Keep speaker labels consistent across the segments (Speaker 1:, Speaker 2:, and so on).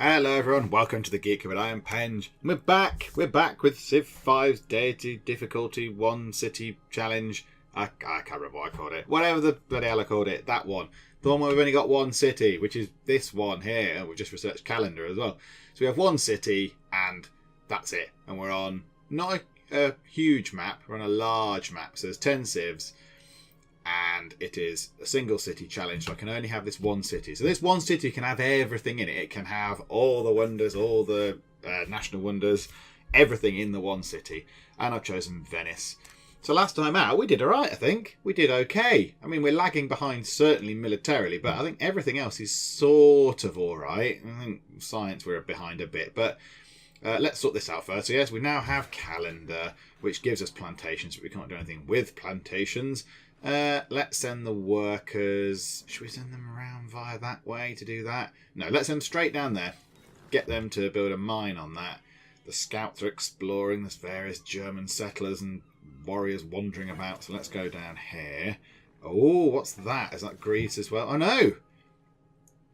Speaker 1: Hello everyone, welcome to the Geek, I am Penge. We're back with Civ 5's Deity difficulty 1 city challenge. I can't remember what I called it. Whatever the bloody hell I called it, that one. The one where we've only got one city, which is this one here, and we've just researched calendar as well. So we have one city, and that's it. And we're on, not a huge map, we're on a large map. So there's 10 civs, and it is a single city challenge, so I can only have this one city. So this one city can have everything in it. It can have all the wonders, all the national wonders, everything in the one city. And I've chosen Venice. So last time out, we did alright, I think. We did okay. I mean, we're lagging behind, certainly militarily, but I think everything else is sort of alright. I think science we're behind a bit, but let's sort this out first. So yes, we now have calendar, which gives us plantations, but we can't do anything with plantations. Let's send the workers. Should we send them around via that way to do that? No, let's send them straight down there. Get them to build a mine on that. The scouts are exploring. There's various German settlers and warriors wandering about. So let's go down here. Oh, what's that? Is that Greece as well? Oh no!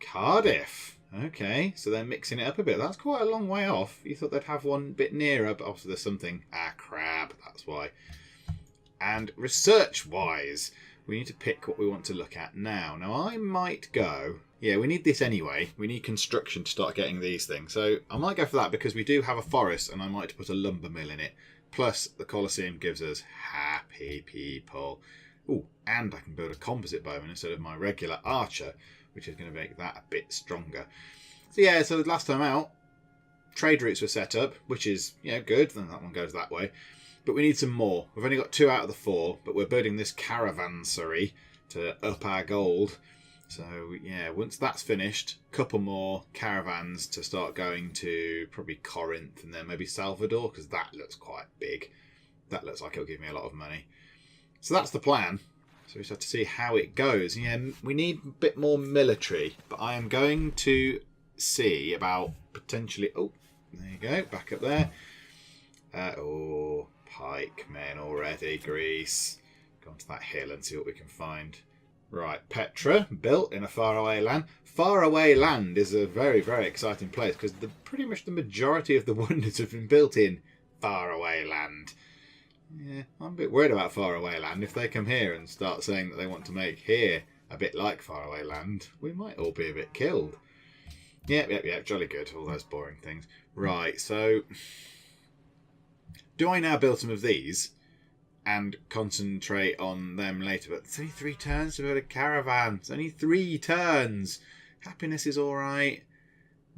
Speaker 1: Cardiff. Okay, so they're mixing it up a bit. That's quite a long way off. You thought they'd have one bit nearer, but obviously there's something. Ah, crab. That's why. And research-wise, we need to pick what we want to look at now. Now, I might go... Yeah, we need this anyway. We need construction to start getting these things. So I might go for that because we do have a forest and I might put a lumber mill in it. Plus, the Colosseum gives us happy people. Ooh, and I can build a composite bowman instead of my regular archer, which is going to make that a bit stronger. So yeah, so last time out, trade routes were set up, which is, good. Then that one goes that way. But we need some more. We've only got 2 out of the 4, but we're building this caravansary to up our gold. So, yeah, once that's finished, a couple more caravans to start going to probably Corinth and then maybe Salvador, because that looks quite big. That looks like it'll give me a lot of money. So that's the plan. So we just have to see how it goes. Yeah, we need a bit more military, but I am going to see about potentially... Oh, there you go, back up there. Pikemen already, Greece. Go onto that hill and see what we can find. Right, Petra, built in a faraway land. Faraway land is a very, very exciting place because pretty much the majority of the wonders have been built in faraway land. Yeah, I'm a bit worried about faraway land. If they come here and start saying that they want to make here a bit like faraway land, we might all be a bit killed. Yep, jolly good. All those boring things. Right, so... Do I now build some of these and concentrate on them later? But it's only 3 turns to build a caravan. It's only 3 turns. Happiness is all right.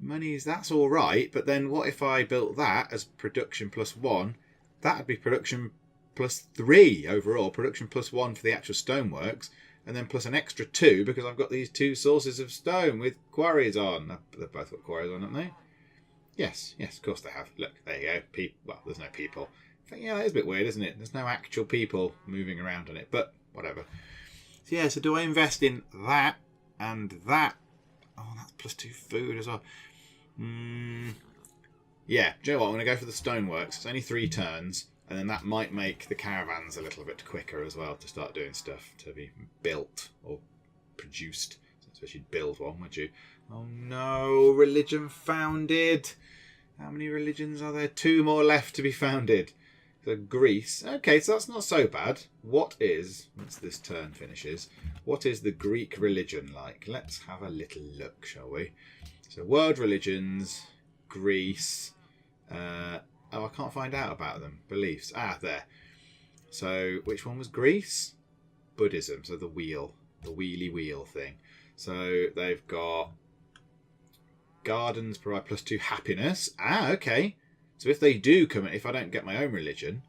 Speaker 1: That's all right. But then what if I built that as production plus 1? That would be production plus 3 overall. Production plus 1 for the actual stoneworks. And then plus an extra 2 because I've got these 2 sources of stone with quarries on. They've both got quarries on, haven't they? Yes, of course they have. Look, there you go. Well, there's no people. Yeah, that is a bit weird, isn't it? There's no actual people moving around on it, but whatever. So yeah, so do I invest in that and that? Oh, that's plus 2 food as well. Yeah, do you know what? I'm going to go for the stoneworks. It's only 3 turns, and then that might make the caravans a little bit quicker as well to start doing stuff, to be built or produced. So you'd build one, would you? Oh no, religion founded. How many religions are there? 2 more left to be founded. So Greece. Okay, so that's not so bad. Once this turn finishes, what is the Greek religion like? Let's have a little look, shall we? So world religions, Greece. I can't find out about them. Beliefs. There. So which one was Greece? Buddhism. So the wheelie wheel thing. So they've got gardens provide plus 2 happiness. Okay. So if they do come in, if I don't get my own religion,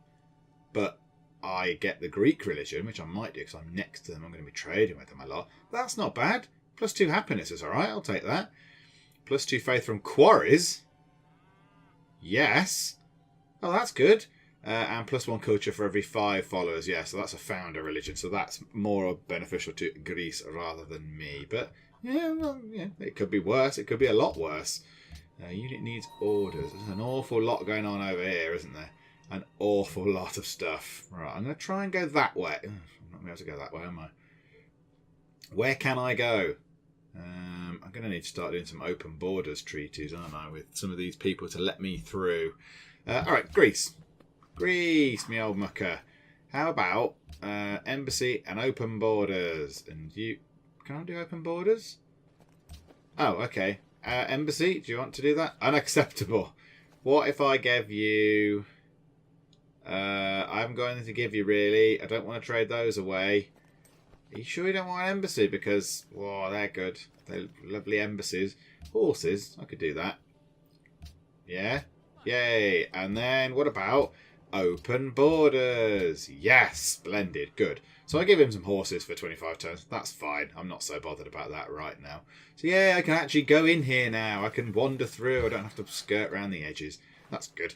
Speaker 1: but I get the Greek religion, which I might do because I'm next to them, I'm going to be trading with them a lot. That's not bad. Plus 2 happiness is all right. I'll take that. Plus 2 faith from quarries. Yes. Oh, that's good. And plus 1 culture for every 5 followers. Yeah, so that's a founder religion. So that's more beneficial to Greece rather than me. But yeah, it could be worse. It could be a lot worse. Unit needs orders. There's an awful lot going on over here, isn't there? An awful lot of stuff. Right, I'm going to try and go that way. I'm not going to be able to go that way, am I? Where can I go? I'm going to need to start doing some open borders treaties, aren't I, with some of these people to let me through. All right, Greece. Greece, me old mucker. How about embassy and open borders? And you... Can I do open borders? Oh, okay. Embassy, do you want to do that? Unacceptable. What if I gave you... I'm going to give you, really. I don't want to trade those away. Are you sure you don't want an embassy? Because, whoa, they're good. They're lovely embassies. Horses, I could do that. Yeah? Yay. And then, what about open borders? Yes, splendid, good. So I give him some horses for 25 turns. That's fine. I'm not so bothered about that right now. So yeah, I can actually go in here now. I can wander through. I don't have to skirt around the edges. That's good.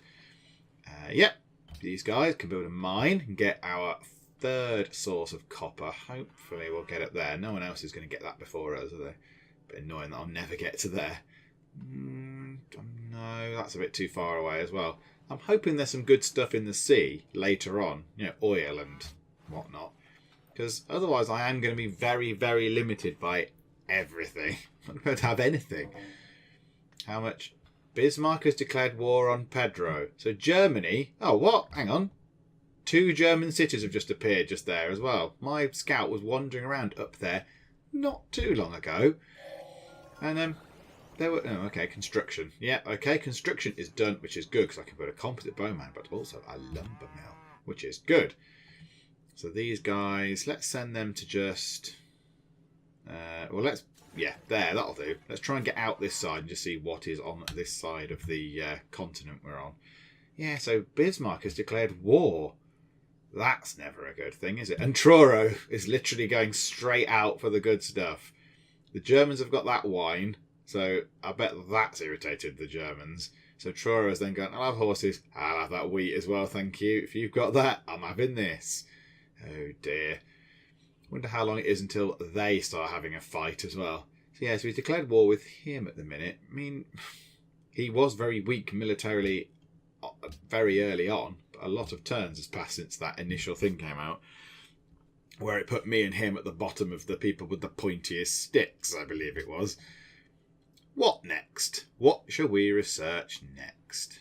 Speaker 1: Yep. These guys can build a mine and get our third source of copper. Hopefully we'll get it there. No one else is going to get that before us, are they? Bit annoying that I'll never get to there. No, that's a bit too far away as well. I'm hoping there's some good stuff in the sea later on. You know, oil and whatnot. Because otherwise I am going to be very, very limited by everything. I'm not going to have anything. How much? Bismarck has declared war on Pedro. So Germany... Oh, what? Hang on. 2 German cities have just appeared just there as well. My scout was wandering around up there not too long ago. And there were... Oh, okay, construction. Yeah, okay, construction is done, which is good because I can put a composite bowman, but also a lumber mill, which is good. So these guys, let's send them to just... well, let's... Yeah, there, that'll do. Let's try and get out this side and just see what is on this side of the continent we're on. Yeah, so Bismarck has declared war. That's never a good thing, is it? And Truro is literally going straight out for the good stuff. The Germans have got that wine, so I bet that's irritated the Germans. So Truro is then going, I'll have horses. I'll have that wheat as well, thank you. If you've got that, I'm having this. Oh dear. Wonder how long it is until they start having a fight as well. So yeah, so he's declared war with him at the minute. I mean, he was very weak militarily very early on, but a lot of turns has passed since that initial thing came out, where it put me and him at the bottom of the people with the pointiest sticks, I believe it was. What next? What shall we research next?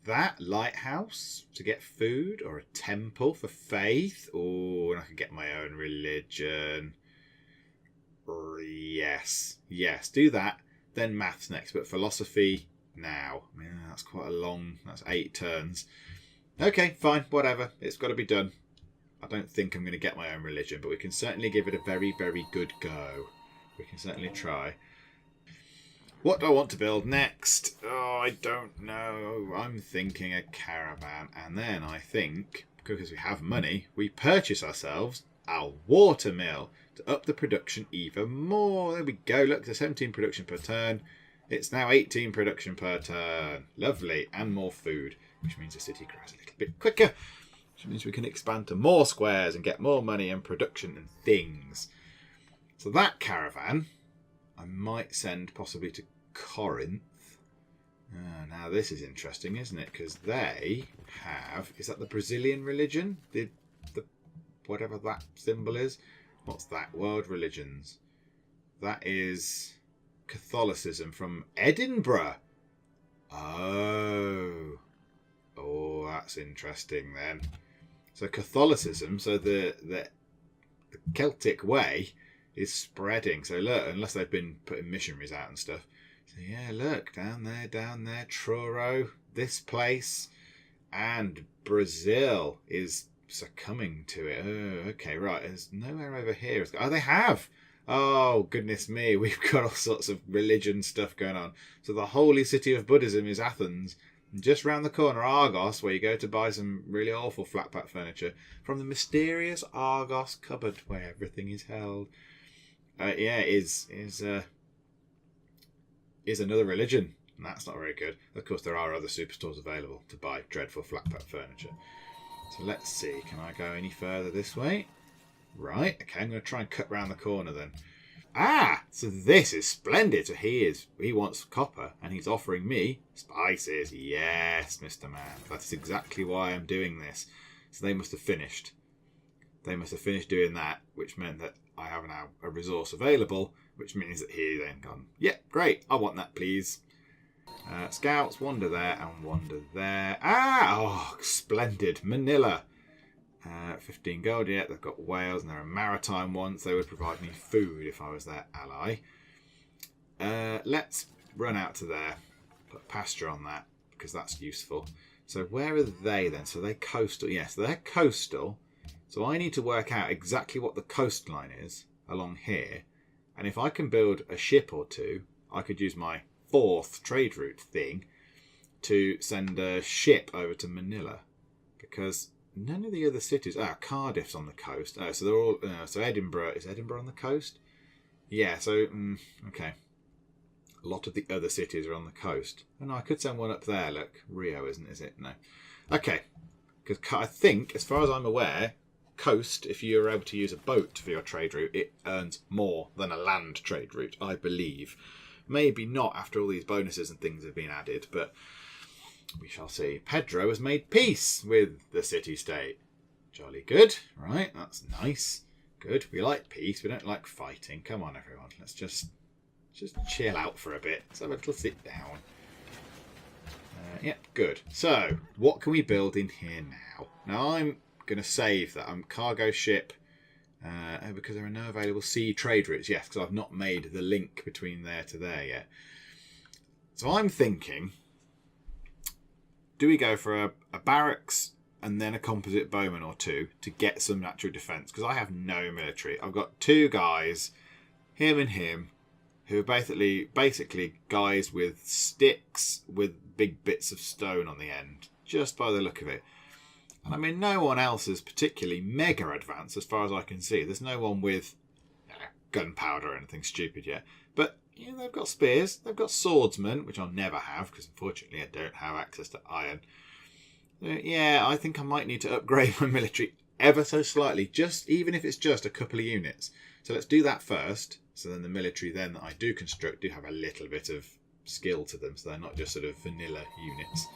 Speaker 1: That lighthouse to get food, or a temple for faith. Oh, and I could get my own religion. Yes, do that. Then maths next, but philosophy now. Yeah, that's quite a long. That's 8 turns. Okay, fine, whatever. It's got to be done. I don't think I'm going to get my own religion, but we can certainly give it a very, very good go. We can certainly try. What do I want to build next? Oh, I don't know. I'm thinking a caravan. And then I think, because we have money, we purchase ourselves a watermill to up the production even more. There we go. Look, there's 17 production per turn. It's now 18 production per turn. Lovely. And more food, which means the city grows a little bit quicker. Which means we can expand to more squares and get more money and production and things. So that caravan... I might send possibly to Corinth. Now this is interesting, isn't it? Because they have... Is that the Brazilian religion? The whatever that symbol is? What's that? World religions. That is Catholicism from Edinburgh. Oh, that's interesting then. So Catholicism, so the Celtic way... is spreading. So look, unless they've been putting missionaries out and stuff. So yeah, look, down there, Truro, this place, and Brazil is succumbing to it. Oh, okay, right. There's nowhere over here. Oh, they have. Oh, goodness me. We've got all sorts of religion stuff going on. So the holy city of Buddhism is Athens. And just round the corner, Argos, where you go to buy some really awful flat pack furniture from the mysterious Argos cupboard where everything is held. Is another religion, and that's not very good. Of course, there are other superstores available to buy dreadful flat pack furniture. So let's see, can I go any further this way? Right, okay, I'm going to try and cut round the corner then. So this is splendid. So he wants copper, and he's offering me spices. Yes, Mr. Man, that's exactly why I'm doing this. So they must have finished. They must have finished doing that, which meant that I have now a resource available, which means that he then gone, yeah, great, I want that, please. Scouts, wander there and wander there. Oh, splendid. Manila. 15 gold, yeah, they've got whales and there are maritime ones. They would provide me food if I was their ally. Let's run out to there. Put pasture on that, because that's useful. So where are they then? So they're coastal. Yes, they're coastal. So I need to work out exactly what the coastline is along here. And if I can build a ship or two, I could use my 4th trade route thing to send a ship over to Manila. Because none of the other cities... Cardiff's on the coast. So they're all... so Edinburgh... Is Edinburgh on the coast? Yeah, so... okay. A lot of the other cities are on the coast. Oh, no, I could send one up there. Look, Rio isn't, is it? No. Okay. Because I think, as far as I'm aware, coast, if you're able to use a boat for your trade route, it earns more than a land trade route, I believe. Maybe not after all these bonuses and things have been added, but we shall see. Pedro has made peace with the city-state. Jolly good. Right, that's nice. Good. We like peace. We don't like fighting. Come on, everyone. Let's just chill out for a bit. Let's have a little sit down. Yep, good. So, what can we build in here now? Now, I'm going to save that. Cargo ship, because there are no available sea trade routes. Yes, because I've not made the link between there to there yet. So I'm thinking, do we go for a barracks and then a composite bowman or two to get some natural defence? Because I have no military. I've got 2 guys, him and him, who are basically guys with sticks with big bits of stone on the end, just by the look of it. And I mean, no one else is particularly mega advanced as far as I can see. There's no one with gunpowder or anything stupid yet. But they've got spears, they've got swordsmen, which I'll never have because unfortunately I don't have access to iron. Yeah, I think I might need to upgrade my military ever so slightly, even if it's just a couple of units. So let's do that first. So then the military then that I do construct do have a little bit of skill to them. So they're not just sort of vanilla units.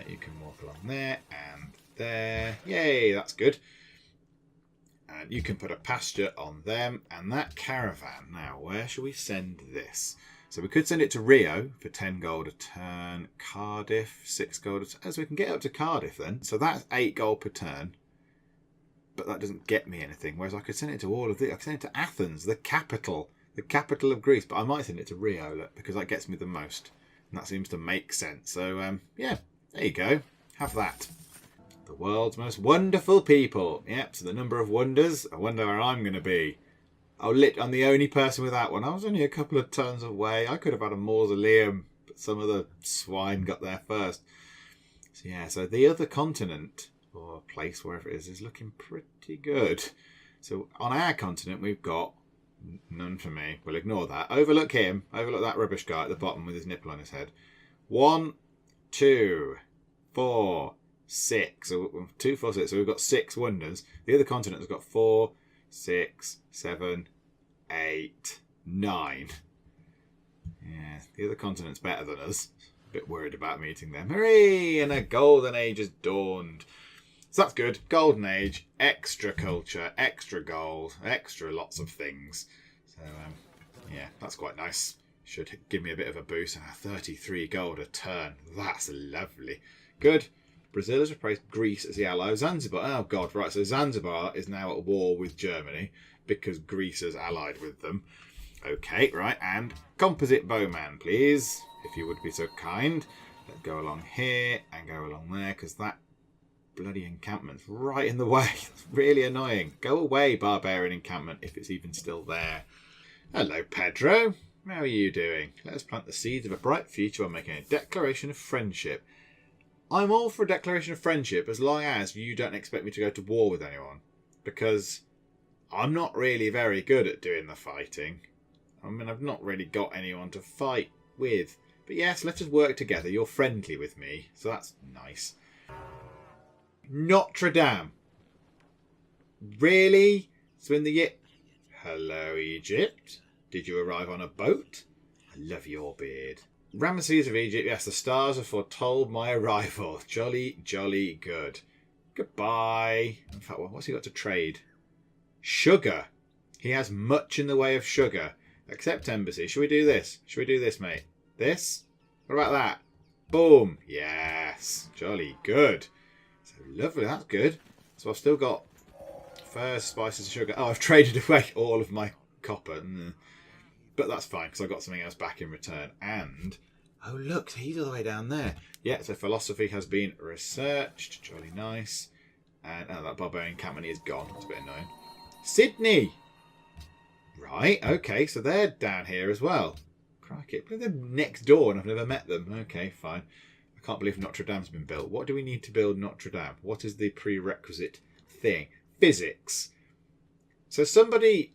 Speaker 1: You can walk along there and there. Yay, that's good. And you can put a pasture on them. And that caravan. Now, where shall we send this? So we could send it to Rio for 10 gold a turn. Cardiff, 6 gold a turn. So we can get up to Cardiff then. So that's 8 gold per turn. But that doesn't get me anything. Whereas I could send it to all of the... I could send it to Athens, the capital of Greece. But I might send it to Rio, look, because that gets me the most. And that seems to make sense. So, yeah, there you go. Have that. The world's most wonderful people. Yep, so the number of wonders. I wonder where I'm going to be. I'm the only person with that one. I was only a couple of turns away. I could have had a mausoleum, but some of the swine got there first. So, yeah, so the other continent... or place, wherever it is looking pretty good. So on our continent, we've got none for me. We'll ignore that. Overlook him. Overlook that rubbish guy at the bottom with his nipple on his head. 1, 2, 4, 6. So 2, 4, 6. So we've got 6 wonders. The other continent has got 4, 6, 7, 8, 9. Yeah, the other continent's better than us. A bit worried about meeting them. Hooray! And a golden age has dawned. So that's good. Golden Age, extra culture, extra gold, extra lots of things. So, yeah, that's quite nice. Should give me a bit of a boost. 33 gold a turn. That's lovely. Good. Brazil has replaced Greece as the ally of Zanzibar. Oh, God, right. So Zanzibar is now at war with Germany because Greece has allied with them. Okay, right. And composite bowman, please, if you would be so kind. Let's go along here and go along there because that bloody encampment's right in the way. It's really annoying. Go away, barbarian encampment, if it's even still there. Hello, Pedro. How are you doing? Let us plant the seeds of a bright future by making a declaration of friendship. I'm all for a declaration of friendship as long as you don't expect me to go to war with anyone. Because I'm not really very good at doing the fighting. I mean, I've not really got anyone to fight with. But yes, let us work together. You're friendly with me, so that's nice. Notre Dame. Really? So in the year... Hello, Egypt. Did you arrive on a boat? I love your beard. Ramesses of Egypt. Yes, the stars have foretold my arrival. Jolly, jolly good. Goodbye. In fact, what's he got to trade? Sugar. He has much in the way of sugar. Accept embassy. Should we do this? Should we do this, mate? This? What about that? Boom. Yes. Jolly good. So lovely. That's good. So I've still got furs, spices, and sugar. Oh, I've traded away all of my copper. But that's fine because I got something else back in return. And, oh look, he's all the way down there. Yeah, so philosophy has been researched. Jolly nice. And that barbarian encampment is gone. That's a bit annoying. Sydney! Right, okay, so they're down here as well. Crikey, they're next door and I've never met them. Okay, fine. I can't believe Notre Dame's been built. What do we need to build Notre Dame? What is the prerequisite thing? Physics. So somebody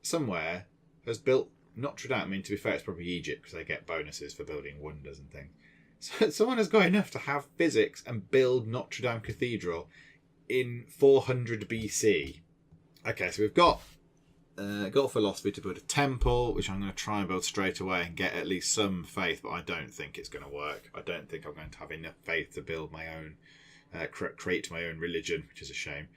Speaker 1: somewhere has built Notre Dame. I mean, to be fair, it's probably Egypt because they get bonuses for building wonders and things. So someone has got enough to have physics and build Notre Dame Cathedral in 400 BC. Okay, so we've got philosophy to build a temple, which I'm going to try and build straight away and get at least some faith, but I don't think it's going to work. I don't think I'm going to have enough faith to build my own, create my own religion, which is a shame.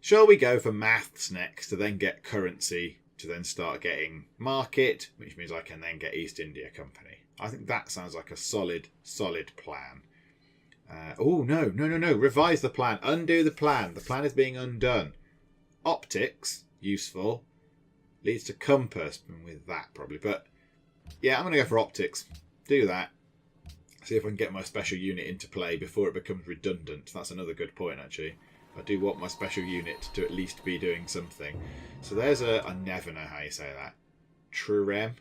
Speaker 1: Shall we go for maths next to then get currency, to then start getting market, which means I can then get East India Company. I think that sounds like a solid plan. No. Revise the plan. Undo the plan. The plan is being undone. Optics, useful. Leads to compass. With that, probably. But, yeah, I'm going to go for optics. Do that. See if I can get my special unit into play before it becomes redundant. That's another good point, actually. I do want my special unit to at least be doing something. So there's I never know how you say that. Trireme?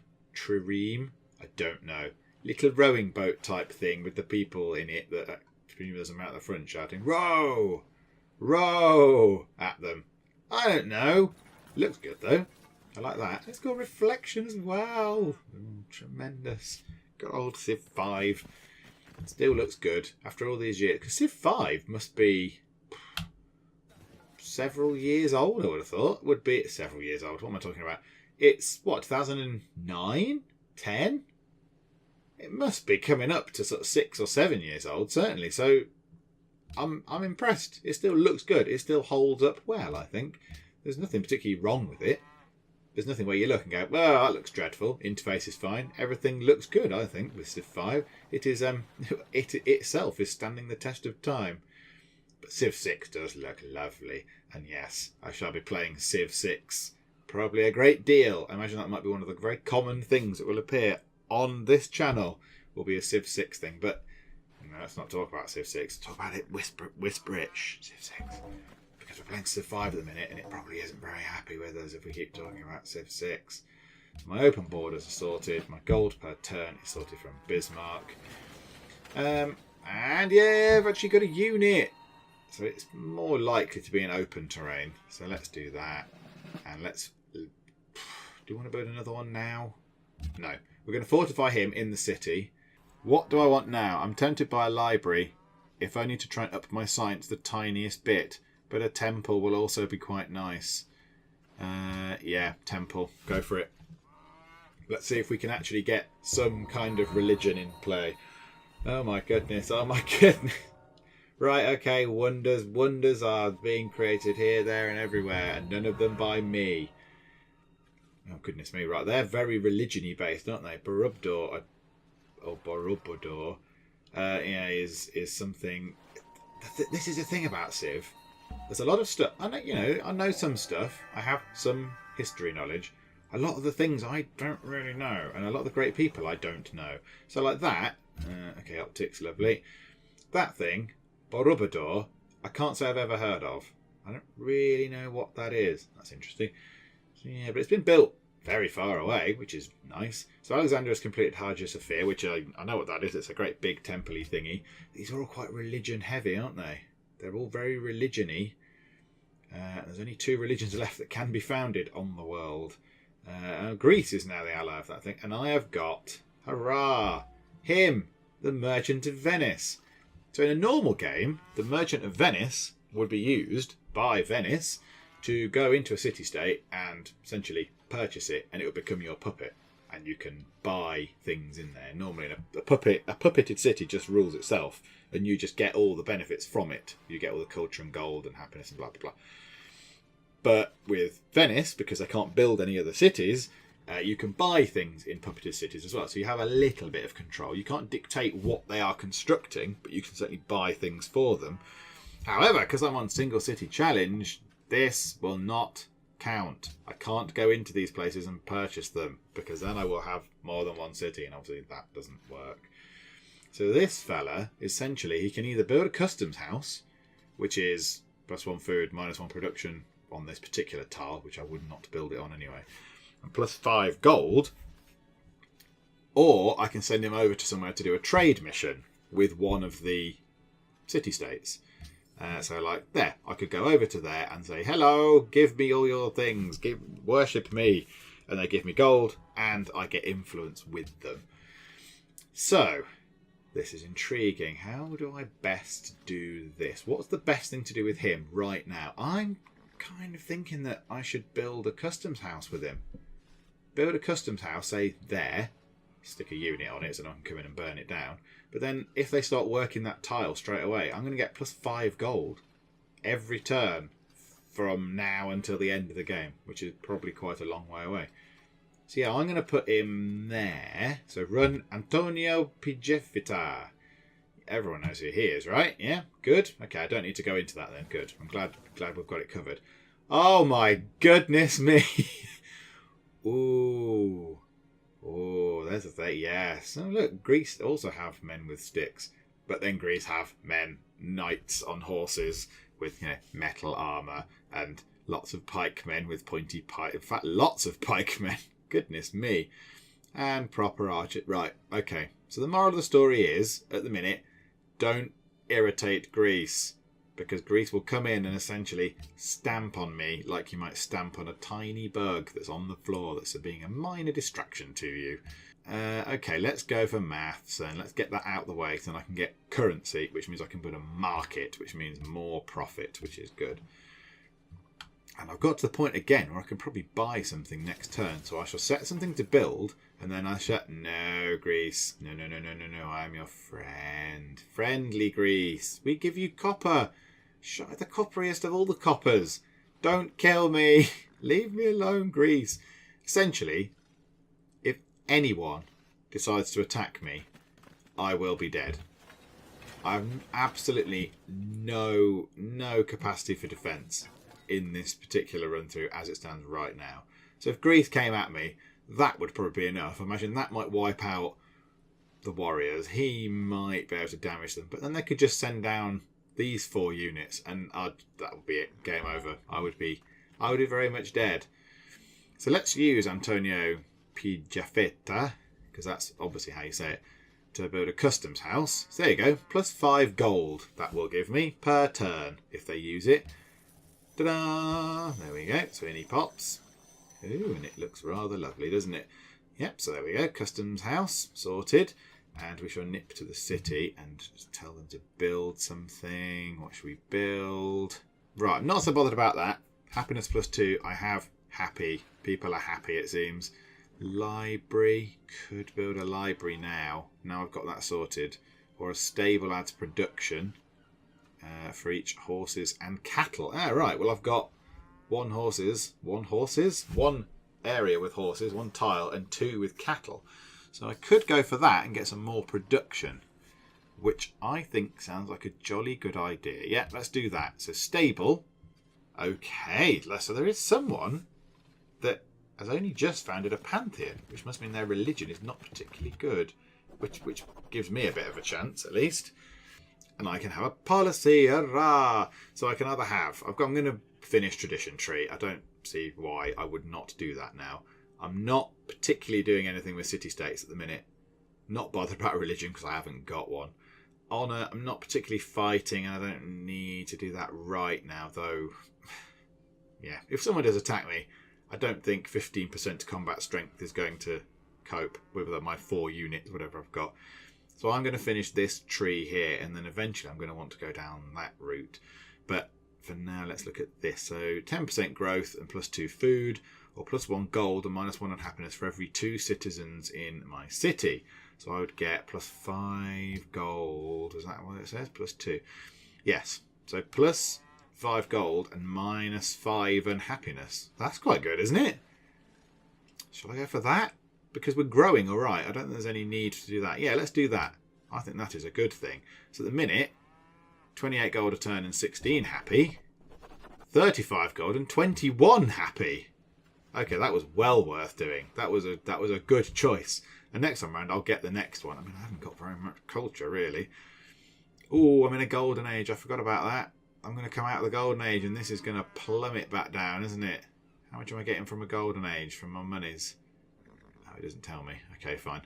Speaker 1: I don't know. Little rowing boat type thing with the people in it that there's them out the front shouting, row! Row! At them. I don't know. Looks good though. I like that. It's got reflection as well. Tremendous. Got old Civ 5. It still looks good after all these years. Because Civ 5 must be several years old, I would have thought. Would be several years old. What am I talking about? It's, 2009? 10? It must be coming up to sort of 6 or 7 years old, certainly. So I'm impressed. It still looks good. It still holds up well, I think. There's nothing particularly wrong with it. There's nothing where you look and go, well, that looks dreadful. Interface is fine. Everything looks good, I think, with Civ 5. It is it itself is standing the test of time. But Civ 6 does look lovely. And yes, I shall be playing Civ 6 probably a great deal. I imagine that might be one of the very common things that will appear on this channel. Will be a Civ 6 thing. But no, let's not talk about Civ 6. Talk about it whisperish. Civ 6. Because we're playing Civ 5 at the minute and it probably isn't very happy with us if we keep talking about Civ 6. My open borders are sorted. My gold per turn is sorted from Bismarck. And yeah, I've actually got a unit. So it's more likely to be an open terrain. So let's do that. And let's... Do you want to build another one now? No. We're going to fortify him in the city. What do I want now? I'm tempted by a library, if only to try and up my science the tiniest bit. But a temple will also be quite nice. Yeah, temple. Go for it. Let's see if we can actually get some kind of religion in play. Oh my goodness. Oh my goodness. Right, okay, wonders are being created here, there and everywhere, and none of them by me. Oh, goodness me, right, they're very religion-y based, aren't they? Borubador, yeah, is something... This is the thing about Civ. There's a lot of stuff, I know some stuff, I have some history knowledge. A lot of the things I don't really know, and a lot of the great people I don't know. So like that, okay, optics, lovely. That thing... Borubador, I can't say I've ever heard of. I don't really know what that is. That's interesting. So, yeah, but it's been built very far away, which is nice. So Alexander has completed Hagia Sophia, which I know what that is. It's a great big temple-y thingy. These are all quite religion-heavy, aren't they? They're all very religion-y. There's only 2 religions left that can be founded on the world. Greece is now the ally of that thing. And I have got, hurrah, him, the Merchant of Venice. So in a normal game, the Merchant of Venice would be used by Venice to go into a city-state and essentially purchase it, and it would become your puppet. And you can buy things in there. Normally, a puppeted city just rules itself, and you just get all the benefits from it. You get all the culture and gold and happiness and blah, blah, blah. But with Venice, because they can't build any other cities, you can buy things in puppeted cities as well. So you have a little bit of control. You can't dictate what they are constructing, but you can certainly buy things for them. However, because I'm on single city challenge, this will not count. I can't go into these places and purchase them, because then I will have more than one city, and obviously that doesn't work. So this fella, essentially, he can either build a customs house, which is +1 food, -1 production on this particular tile, which I would not build it on anyway, and +5 gold, or I can send him over to somewhere to do a trade mission with one of the city-states. So like there, I could go over to there and say, hello, give me all your things, worship me, and they give me gold, and I get influence with them. So this is intriguing. How do I best do this? What's the best thing to do with him right now? I'm kind of thinking that I should build a customs house with him. Build a customs house, say there, stick a unit on it so I can come in and burn it down. But then if they start working that tile straight away, I'm going to get +5 gold every turn from now until the end of the game, which is probably quite a long way away. So yeah, I'm going to put him there. So run Antonio Pigefita. Everyone knows who he is, right? Yeah, good. Okay, I don't need to go into that then. Good. I'm glad we've got it covered. Oh my goodness me. Ooh. Oh, there's a thing. Yes. Oh, look, Greece also have men with sticks. But then Greece have men, knights on horses with, metal armour, and lots of pikemen with pointy pike. In fact, lots of pikemen. Goodness me. And proper archer. Right, okay. So the moral of the story is, at the minute, don't irritate Greece. Because Greece will come in and essentially stamp on me like you might stamp on a tiny bug that's on the floor that's being a minor distraction to you. Okay, let's go for maths and let's get that out of the way so then I can get currency, which means I can put a market, which means more profit, which is good. And I've got to the point again where I can probably buy something next turn. So I shall set something to build and then I shall... No, Greece. No. I'm your friend. Friendly Greece. We give you copper. The copperiest of all the coppers. Don't kill me. Leave me alone, Greece. Essentially, if anyone decides to attack me, I will be dead. I have absolutely no capacity for defence in this particular run through as it stands right now. So if Greece came at me, that would probably be enough. I imagine that might wipe out the warriors. He might be able to damage them, but then they could just send down these 4 units and that would be it. Game over. I would be very much dead. So let's use Antonio Pigafetta, because that's obviously how you say it, to build a customs house. So there you go. +5 gold that will give me per turn if they use it. Ta-da! There we go. So in he pops. Ooh, and it looks rather lovely, doesn't it? Yep, so there we go. Customs house sorted. And we shall nip to the city and just tell them to build something. What should we build? Right, I'm not so bothered about that. Happiness +2. I have happy. People are happy, it seems. Library. Could build a library now. Now I've got that sorted. Or a stable adds production. For each horses and cattle. Right. Well, I've got one area with horses, 1 tile, and 2 with cattle. So I could go for that and get some more production, which I think sounds like a jolly good idea. Yeah, let's do that. So stable. Okay. So there is someone that has only just founded a pantheon, which must mean their religion is not particularly good, which gives me a bit of a chance at least. And I can have a policy, hurrah! So I can either have... I'm going to finish tradition tree. I don't see why I would not do that now. I'm not particularly doing anything with city-states at the minute. Not bothered about religion because I haven't got one. Honour, I'm not particularly fighting and I don't need to do that right now, though. Yeah, if someone does attack me, I don't think 15% combat strength is going to cope with my 4 units, whatever I've got. So I'm going to finish this tree here, and then eventually I'm going to want to go down that route. But for now, let's look at this. So 10% growth and +2 food, or +1 gold and -1 unhappiness for every 2 citizens in my city. So I would get +5 gold. Is that what it says? +2. Yes. So +5 5 gold and -5 unhappiness. That's quite good, isn't it? Shall I go for that? Because we're growing all right. I don't think there's any need to do that. Yeah, let's do that. I think that is a good thing. So at the minute, 28 gold a turn and 16 happy. 35 gold and 21 happy. Okay, that was well worth doing. That was a good choice. And next time round, I'll get the next one. I mean, I haven't got very much culture, really. Oh, I'm in a golden age. I forgot about that. I'm going to come out of the golden age, and this is going to plummet back down, isn't it? How much am I getting from a golden age, from my monies? Oh, it doesn't tell me. Okay, fine.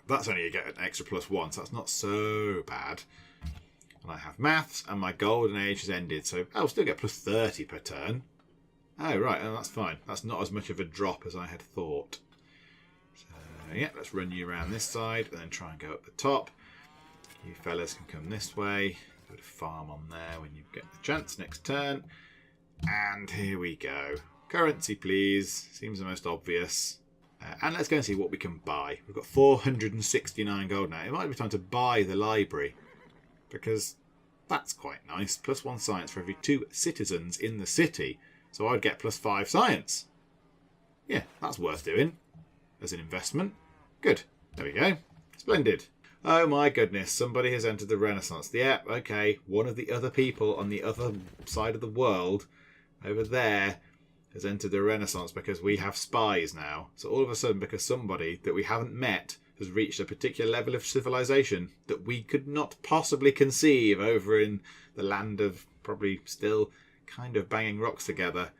Speaker 1: That's only you get an extra +1, so that's not so bad. And I have maths, and my golden age has ended, so I'll still get +30 per turn. Oh, right, and that's fine. That's not as much of a drop as I had thought. So, yeah, let's run you around this side, and then try and go up the top. You fellas can come this way. Go to farm on there when you get the chance next turn. And here we go. Currency, please. Seems the most obvious. And let's go and see what we can buy. We've got 469 gold now. It might be time to buy the library, because that's quite nice. +1 science for every 2 citizens in the city. So I'd get +5 science. Yeah, that's worth doing as an investment. Good. There we go. Splendid. Oh my goodness, somebody has entered the Renaissance. Yeah, okay. One of the other people on the other side of the world, over there, has entered the Renaissance because we have spies now. So all of a sudden, because somebody that we haven't met has reached a particular level of civilization that we could not possibly conceive over in the land of probably still kind of banging rocks together,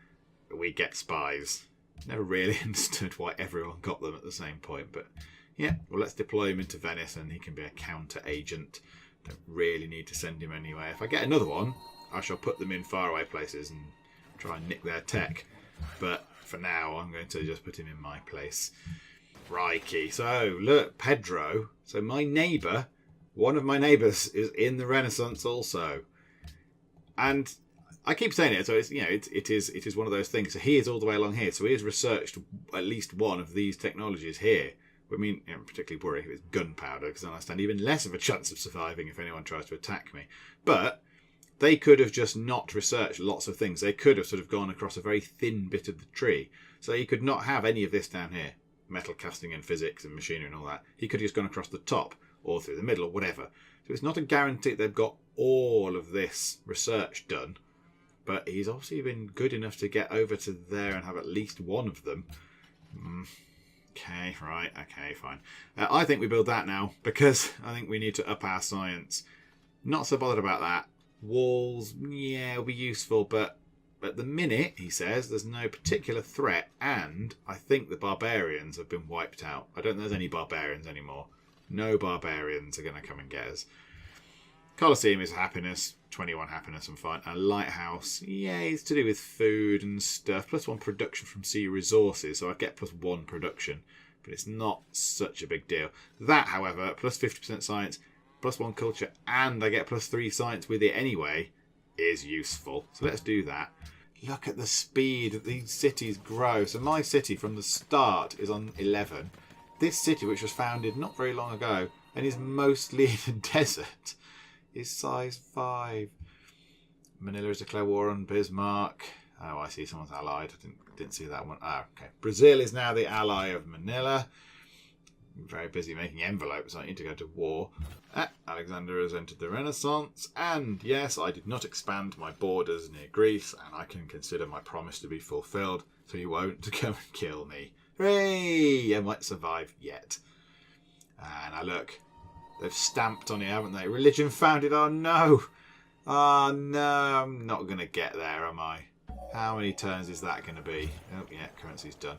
Speaker 1: we get spies. Never really understood why everyone got them at the same point, but yeah, well, let's deploy him into Venice and he can be a counter agent. Don't really need to send him anywhere. If I get another one, I shall put them in faraway places and try and nick their tech. But for now, I'm going to just put him in my place. Crikey. So, look, Pedro. So my neighbour, one of my neighbours is in the Renaissance also. And I keep saying it, so it's, you know, it is one of those things. So he is all the way along here. So he has researched at least one of these technologies here. I mean, you know, particularly worry if it's gunpowder, because then I stand even less of a chance of surviving if anyone tries to attack me. But they could have just not researched lots of things. They could have sort of gone across a very thin bit of the tree. So he could not have any of this down here. Metal casting and physics and machinery and all that. He could have just gone across the top or through the middle or whatever. So it's not a guarantee they've got all of this research done. But he's obviously been good enough to get over to there and have at least one of them. Okay, right, okay, fine. I think we build that now, because I think we need to up our science. Not so bothered about that. Walls, yeah, will be useful, but at the minute, he says, there's no particular threat, and I think the barbarians have been wiped out. I don't think there's any barbarians anymore. No barbarians are going to come and get us. Colosseum is happiness, 21 happiness, I'm fine. A lighthouse, yeah, it's to do with food and stuff. +1 production from sea resources, so I get +1 production, but it's not such a big deal. That, however, +50% science, +1 culture, and I get +3 science with it anyway, is useful. So let's do that. Look at the speed that these cities grow. So my city from the start is on 11. This city, which was founded not very long ago and is mostly in a desert, is size 5. Manila is declared war on Bismarck. Oh, I see someone's allied. I didn't see that one. Ah, okay. Brazil is now the ally of Manila. I'm very busy making envelopes. I need to go to war. Alexander has entered the Renaissance. And yes, I did not expand my borders near Greece, and I can consider my promise to be fulfilled, so he won't come and kill me. Hooray! I might survive yet. And now look. They've stamped on it, haven't they? Religion founded. Oh no. Oh no. I'm not going to get there, am I? How many turns is that going to be? Oh yeah, currency's done.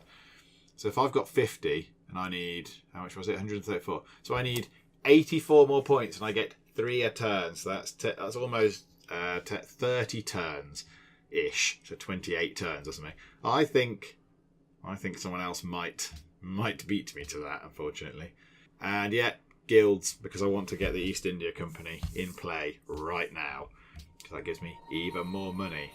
Speaker 1: So if I've got 50 and I need, how much was it? 134. So I need 84 more points and I get 3 a turn. So that's almost 30 turns-ish. So 28 turns or something. I think someone else might beat me to that, unfortunately. And yet, guilds, because I want to get the East India Company in play right now, because that gives me even more money,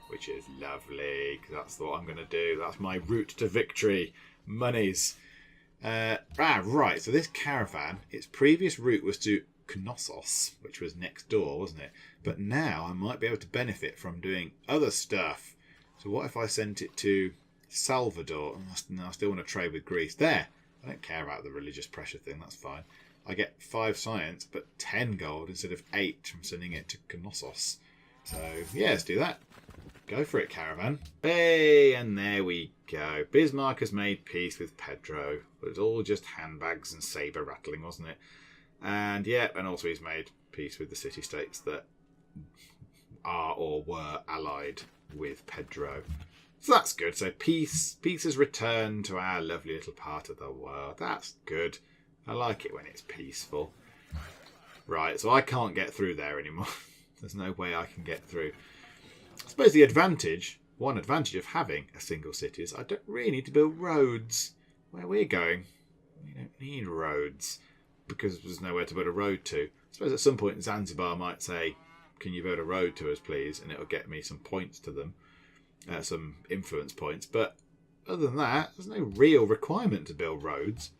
Speaker 1: which is lovely, because that's what I'm going to do. That's my route to victory. Monies. Right, so this caravan, its previous route was to Knossos, which was next door, wasn't it? But now I might be able to benefit from doing other stuff. So what if I sent it to Salvador? No, I still want to trade with Greece. There. I don't care about the religious pressure thing. That's fine. I get 5 science, but 10 gold instead of 8 from sending it to Knossos. So, yeah, let's do that. Go for it, caravan. Hey, and there we go. Bismarck has made peace with Pedro. But it's all just handbags and sabre rattling, wasn't it? And, yeah, and also he's made peace with the city-states that are or were allied with Pedro. So that's good. So peace has returned to our lovely little part of the world. That's good. I like it when it's peaceful. Right, so I can't get through there anymore. There's no way I can get through. I suppose one advantage of having a single city is I don't really need to build roads. Where we're going, we don't need roads because there's nowhere to build a road to. I suppose at some point Zanzibar might say, can you build a road to us, please? And it'll get me some points to them, some influence points. But other than that, there's no real requirement to build roads.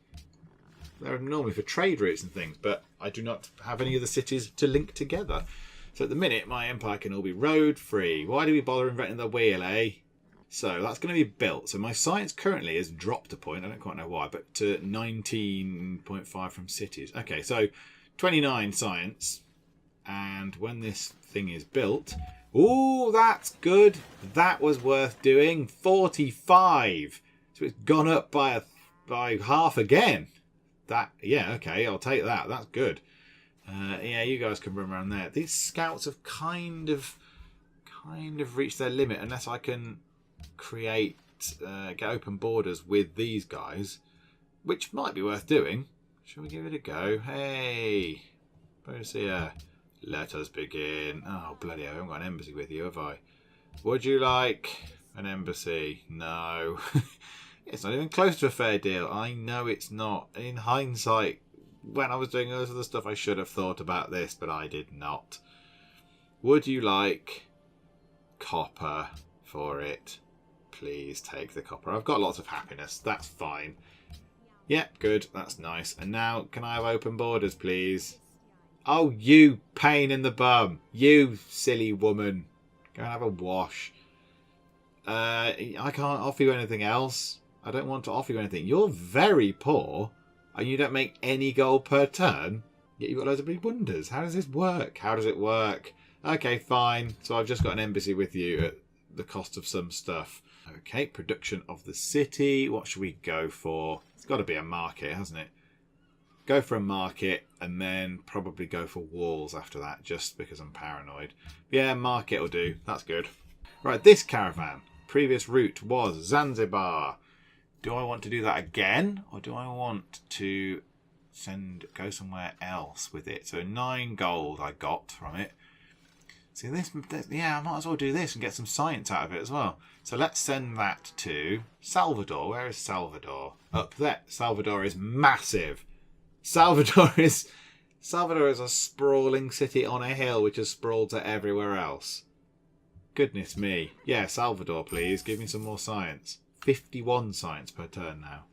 Speaker 1: They're normally for trade routes and things, but I do not have any of the cities to link together. So at the minute, my empire can all be road free. Why do we bother inventing the wheel, eh? So that's going to be built. So my science currently has dropped a point. I don't quite know why, but to 19.5 from cities. Okay, so 29 science. And when this thing is built... Ooh, that's good. That was worth doing. 45. So it's gone up by half again. Yeah, okay, I'll take that. That's good. Yeah, you guys can run around there. These scouts have kind of reached their limit unless I can get open borders with these guys, which might be worth doing. Shall we give it a go? Hey, Bosia, let us begin. Oh, bloody hell, I haven't got an embassy with you, have I? Would you like an embassy? No. It's not even close to a fair deal. I know it's not. In hindsight, when I was doing all this other stuff, I should have thought about this, but I did not. Would you like copper for it? Please take the copper. I've got lots of happiness. That's fine. Yeah, good. That's nice. And now, can I have open borders, please? Oh, you pain in the bum. You silly woman. Go and have a wash. I can't offer you anything else. I don't want to offer you anything. You're very poor, and you don't make any gold per turn, yet you've got loads of big wonders. How does this work? How does it work? Okay, fine. So I've just got an embassy with you at the cost of some stuff. Okay, production of the city. What should we go for? It's got to be a market, hasn't it? Go for a market, and then probably go for walls after that, just because I'm paranoid. Yeah, market will do. That's good. Right, this caravan. Previous route was Zanzibar. Do I want to do that again, or do I want to go somewhere else with it? So 9 gold I got from it. See this? Yeah, I might as well do this and get some science out of it as well. So let's send that to Salvador. Where is Salvador? Up there. Salvador is massive. Salvador is a sprawling city on a hill which has sprawled to everywhere else. Goodness me. Yeah, Salvador, please. Give me some more science. 51 science per turn now.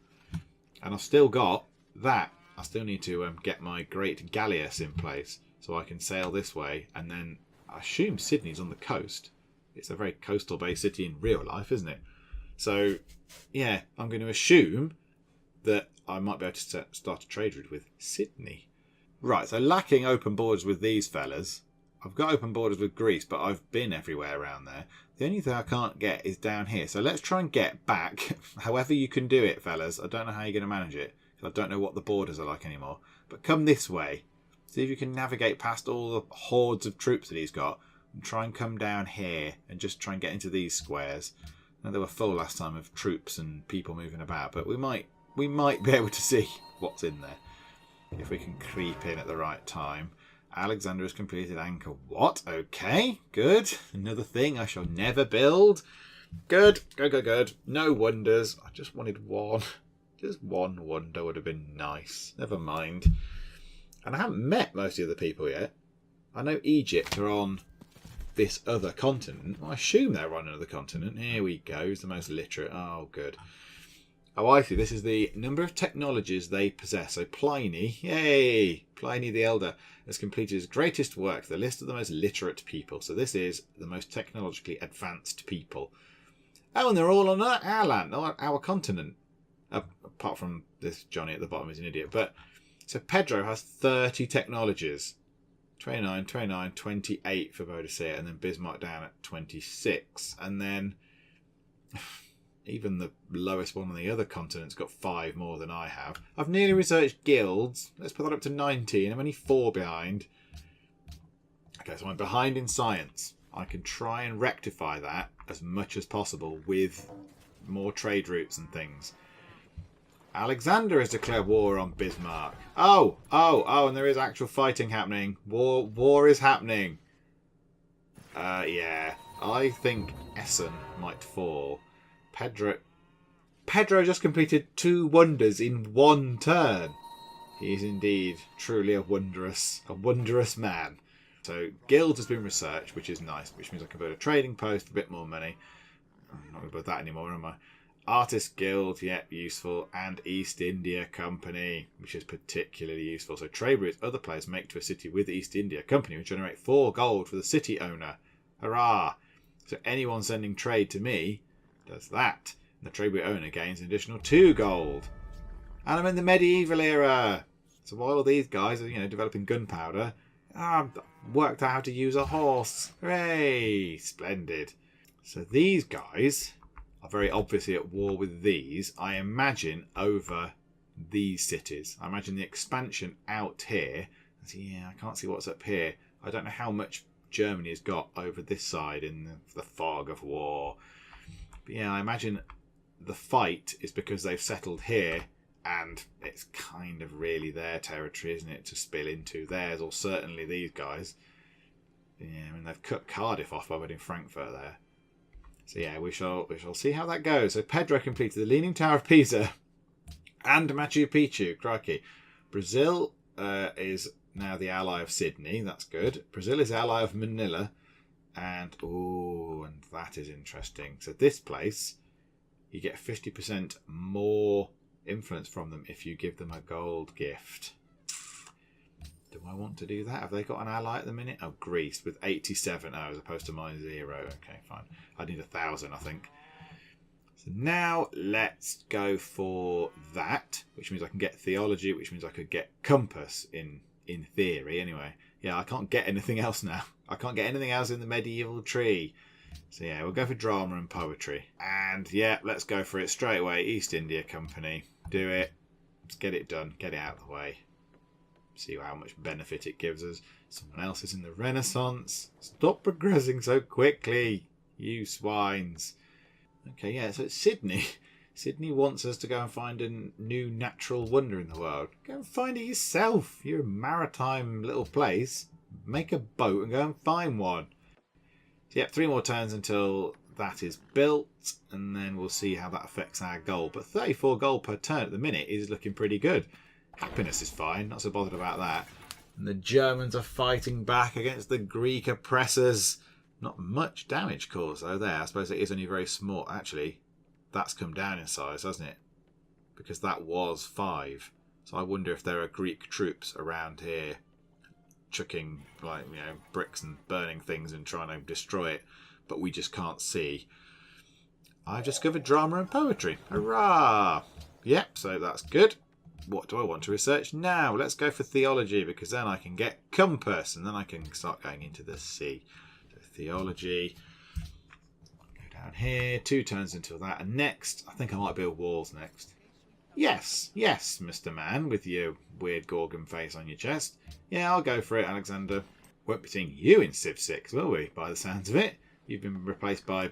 Speaker 1: And I've still got that. I still need to get my great galleass in place so I can sail this way. And then I assume Sydney's on the coast. It's a very coastal based city in real life, isn't it? So, yeah, I'm going to assume that I might be able to start a trade route with Sydney. Right, so lacking open borders with these fellas. I've got open borders with Greece, but I've been everywhere around there. The only thing I can't get is down here. So let's try and get back, however you can do it, fellas. I don't know how you're going to manage it, because I don't know what the borders are like anymore. But come this way. See if you can navigate past all the hordes of troops that he's got, and try and come down here, and just try and get into these squares. Now, they were full last time of troops and people moving about, but we might be able to see what's in there, if we can creep in at the right time. Alexander has completed anchor. What? Okay, good. Another thing I shall never build. Good, good. No wonders. I just wanted one. Just one wonder would have been nice. Never mind. And I haven't met most of the people yet. I know Egypt are on this other continent. Well, I assume they're on another continent. Here we go. He's the most literate. Oh, good. Oh, I see. This is the number of technologies they possess. So Pliny, yay! Pliny the Elder has completed his greatest work, the list of the most literate people. So this is the most technologically advanced people. Oh, and they're all on our land, our continent. Apart from this Johnny at the bottom is an idiot. But so Pedro has 30 technologies. 29, 29, 28 for Boadicea, and then Bismarck down at 26. And then even the lowest one on the other continent's got 5 more than I have. I've nearly researched guilds. Let's put that up to 19. I'm only 4 behind. Okay, so I'm behind in science. I can try and rectify that as much as possible with more trade routes and things. Alexander has declared war on Bismarck. Oh, and there is actual fighting happening. War is happening. Yeah. I think Essen might fall. Pedro just completed 2 wonders in 1 turn. He is indeed truly a wondrous man. So guild has been researched, which is nice, which means I can build a trading post, a bit more money. I'm not going to build that anymore, am I? Artist Guild, yep, useful. And East India Company, which is particularly useful. So trade routes other players make to a city with East India Company will generate 4 gold for the city owner. Hurrah! So anyone sending trade to me does that. And the trade route owner gains an additional 2 gold. And I'm in the medieval era. So while all these guys are, developing gunpowder, I've worked out how to use a horse. Hooray! Splendid. So these guys are very obviously at war with these, I imagine, over these cities. I imagine the expansion out here. Yeah, I can't see what's up here. I don't know how much Germany has got over this side in the fog of war. But yeah, I imagine the fight is because they've settled here and it's kind of really their territory, isn't it, to spill into theirs, or certainly these guys. Yeah, I mean, they've cut Cardiff off by putting Frankfurt there. So yeah, we shall see how that goes. So Pedro completed the Leaning Tower of Pisa and Machu Picchu. Crikey. Brazil is now the ally of Sydney. That's good. Brazil is the ally of Manila. And that is interesting. So this place, you get 50% more influence from them if you give them a gold gift. Do I want to do that? Have they got an ally at the minute? Oh, Greece with 87. As opposed to my 0. Okay, fine. I need 1,000, I think. So now let's go for that, which means I can get theology, which means I could get compass in theory. Anyway, yeah, I can't get anything else now. I can't get anything else in the medieval tree. So yeah, we'll go for drama and poetry. And yeah, let's go for it straight away. East India Company. Do it. Let's get it done. Get it out of the way. See how much benefit it gives us. Someone else is in the Renaissance. Stop progressing so quickly, you swines. Okay, yeah, so it's Sydney. Sydney wants us to go and find a new natural wonder in the world. Go and find it yourself. You're a maritime little place. Make a boat and go and find one. So, yep, 3 more turns until that is built, and then we'll see how that affects our gold. But 34 gold per turn at the minute is looking pretty good. Happiness is fine, not so bothered about that. And the Germans are fighting back against the Greek oppressors. Not much damage caused though there. I suppose it is only very small. Actually, that's come down in size, hasn't it? Because that was 5. So I wonder if there are Greek troops around here chucking bricks and burning things and trying to destroy it. But we just can't see. I've discovered drama and poetry. Hurrah! Yep, so that's good. What do I want to research now? Let's go for theology, because then I can get compass and then I can start going into the sea. So theology. Go down here. 2 turns until that. And next, I think I might build walls next. Yes, Mr. Man, with your weird Gorgon face on your chest. Yeah, I'll go for it, Alexander. Won't be seeing you in Civ 6, will we, by the sounds of it? You've been replaced by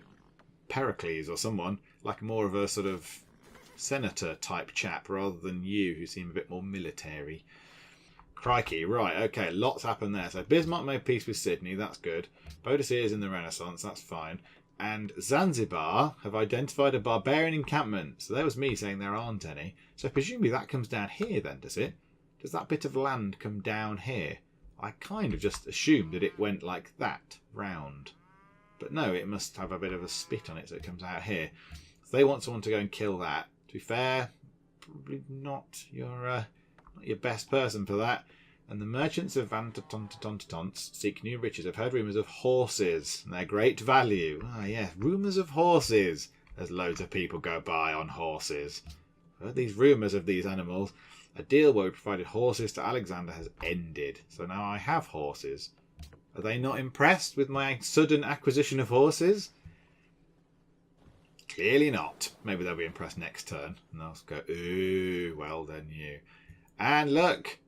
Speaker 1: Pericles or someone, like more of a sort of senator type chap rather than you, who seem a bit more military. Crikey, right, okay, lots happened there. So Bismarck made peace with Sydney, that's good. Boadicea is in the Renaissance, that's fine. And Zanzibar have identified a barbarian encampment. So there was me saying there aren't any. So presumably that comes down here then, does it? Does that bit of land come down here? I kind of just assumed that it went like that, round. But no, it must have a bit of a spit on it, so it comes out here. So they want someone to go and kill that. To be fair, probably not your best person for that. And the merchants of Vantatontatontatonts seek new riches. I've heard rumours of horses and their great value. Ah, yes, rumours of horses. There's loads of people go by on horses. I've heard these rumours of these animals. A deal where we provided horses to Alexander has ended. So now I have horses. Are they not impressed with my sudden acquisition of horses? Clearly not. Maybe they'll be impressed next turn. And they'll go, ooh, well done you. And look,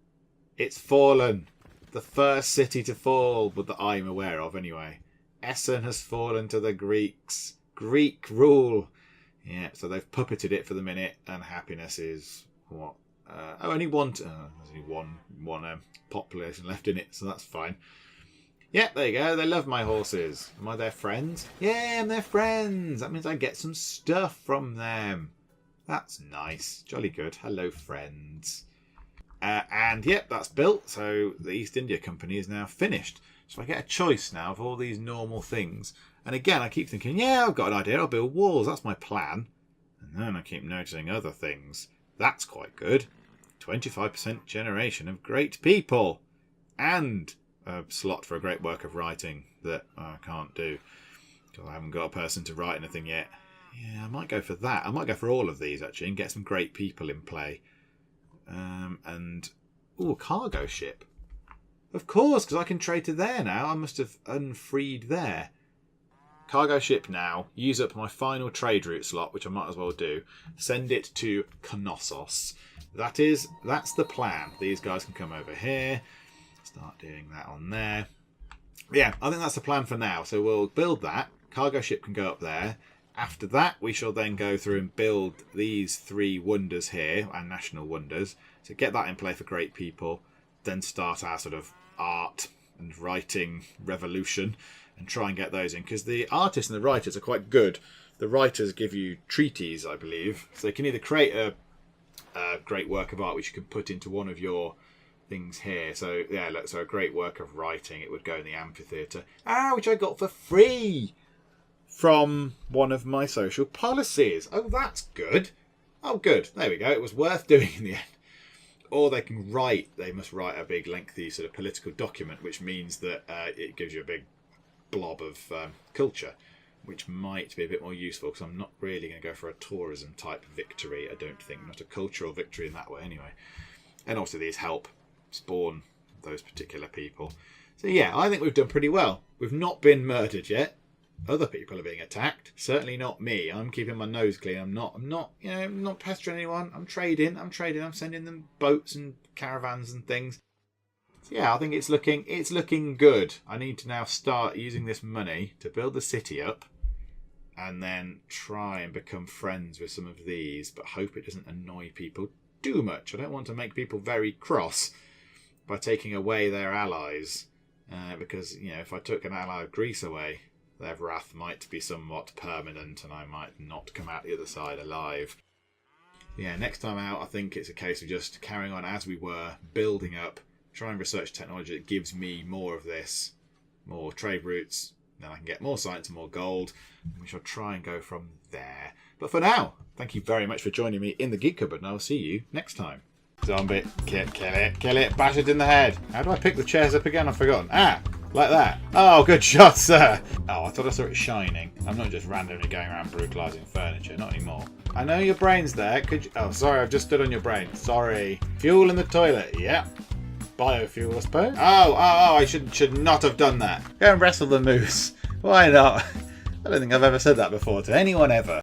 Speaker 1: it's fallen. The first city to fall, but that I'm aware of anyway. Essen has fallen to the Greeks. Greek rule. Yeah, so they've puppeted it for the minute, and happiness is what? Only there's only one population left in it, so that's fine. Yeah, there you go. They love my horses. Am I their friends? Yeah, I'm their friends. That means I get some stuff from them. That's nice. Jolly good. Hello, friends. And yep, that's built. So the East India Company is now finished. So I get a choice now of all these normal things. And again, I keep thinking, yeah, I've got an idea. I'll build walls. That's my plan. And then I keep noticing other things. That's quite good. 25% generation of great people. And a slot for a great work of writing that I can't do because I haven't got a person to write anything yet. Yeah, I might go for that. I might go for all of these actually and get some great people in play. A cargo ship. Of course, because I can trade to there now. I must have unfreed there. Cargo ship now. Use up my final trade route slot, which I might as well do. Send it to Knossos. That's the plan. These guys can come over here. Start doing that on there. Yeah, I think that's the plan for now. So we'll build that. Cargo ship can go up there. After that, we shall then go through and build these 3 wonders here, and national wonders. So get that in play for great people. Then start our sort of art and writing revolution and try and get those in. Because the artists and the writers are quite good. The writers give you treaties, I believe. So they can either create a great work of art which you can put into one of your things here. So yeah, look, so a great work of writing, it would go in the amphitheatre. Which I got for free from one of my social policies. Oh, that's good. Oh, good. There we go. It was worth doing in the end. Or they can write. They must write a big lengthy sort of political document, which means that it gives you a big blob of culture, which might be a bit more useful because I'm not really going to go for a tourism type victory. I don't think. Not a cultural victory in that way anyway. And also these help spawn those particular people. So yeah, I think we've done pretty well. We've not been murdered yet. Other people are being attacked. Certainly not me. I'm keeping my nose clean. I'm not pestering anyone. I'm trading. I'm sending them boats and caravans and things. So yeah, I think it's looking good. I need to now start using this money to build the city up and then try and become friends with some of these, but hope it doesn't annoy people too much. I don't want to make people very cross by taking away their allies, because if I took an ally of Greece away, their wrath might be somewhat permanent and I might not come out the other side alive. Yeah, next time out I think it's a case of just carrying on as we were, building up, try and research technology that gives me more of this, more trade routes, then I can get more science and more gold, and we shall try and go from there. But for now, thank you very much for joining me in the Geek Cupboard, and I will see you next time. Zombie, kill it, bash it in the head. How do I pick the chairs up again? I've forgotten. Like that. Oh, good shot, sir. Oh, I thought I saw it shining. I'm not just randomly going around brutalising furniture. Not anymore. I know your brain's there. Could you... Oh, sorry, I've just stood on your brain. Sorry. Fuel in the toilet. Yeah. Biofuel, I suppose. Oh, I should not have done that. Go and wrestle the moose. Why not? I don't think I've ever said that before to anyone ever.